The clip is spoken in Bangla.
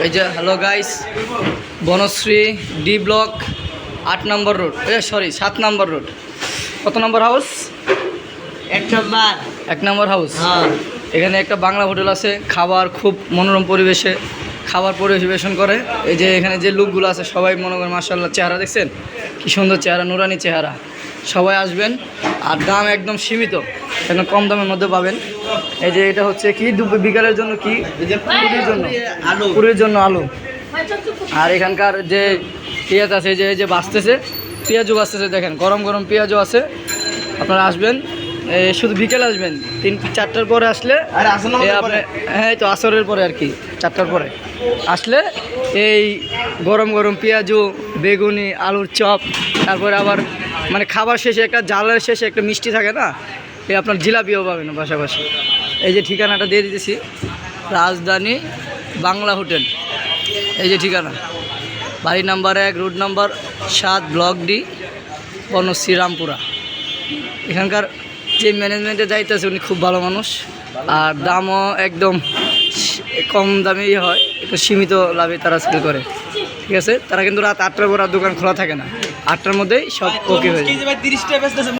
এই যে hello guys, Banasree D block 8 নম্বর রোড, 7 নম্বর রোড। কত নম্বর হাউস? 1 নম্বর হাউস। এখানে একটা বাংলা হোটেল আছে, খাবার খুব মনোরম পরিবেশে খাবার পরিবেশন করে। এই যে এখানে যে লোকগুলো আছে সবাই মনে করেন মাশাআল্লাহ, চেহারা দেখছেন কি সুন্দর চেহারা, নুরানি চেহারা। সবাই আসবেন, আর দাম একদম সীমিত, একদম কম দামের মধ্যে পাবেন। এই যে এটা হচ্ছে কি বিকালের জন্য, কি পুরীর জন্য আলু। আর এখানকার যে পেঁয়াজ আছে, যে বাঁচতেছে, পেঁয়াজও বাঁচতেছে, দেখেন গরম গরম পেঁয়াজও আছে। আপনারা আসবেন, শুধু বিকেলে আসবেন, 3-4টার পরে আসলে আপনি, হ্যাঁ তো আসরের পরে আর কি, 4টার পরে আসলে এই গরম গরম পেঁয়াজু, বেগুনি, আলুর চপ, তারপরে আবার মানে খাবার শেষে একটা জালের শেষে একটা মিষ্টি থাকে না, এই আপনার জিলাপিও পাবেন পাশাপাশি। এই যে ঠিকানাটা দিয়ে দিতেছি, রাজধানী বাংলা হোটেল। এই যে ঠিকানা, বাড়ি number 1, road number 7, block D, Banasree, Rampura. এখানকার যে ম্যানেজমেন্টে যাইতেছে উনি খুব ভালো মানুষ, আর দামও একদম কম দামেই হয়, একটু সীমিত লাভে তারা সেল করে। ঠিক আছে, তারা কিন্তু রাত 8টার পর আর দোকান খোলা থাকে না, 8টার মধ্যেই সব ওকে হয়ে যায়।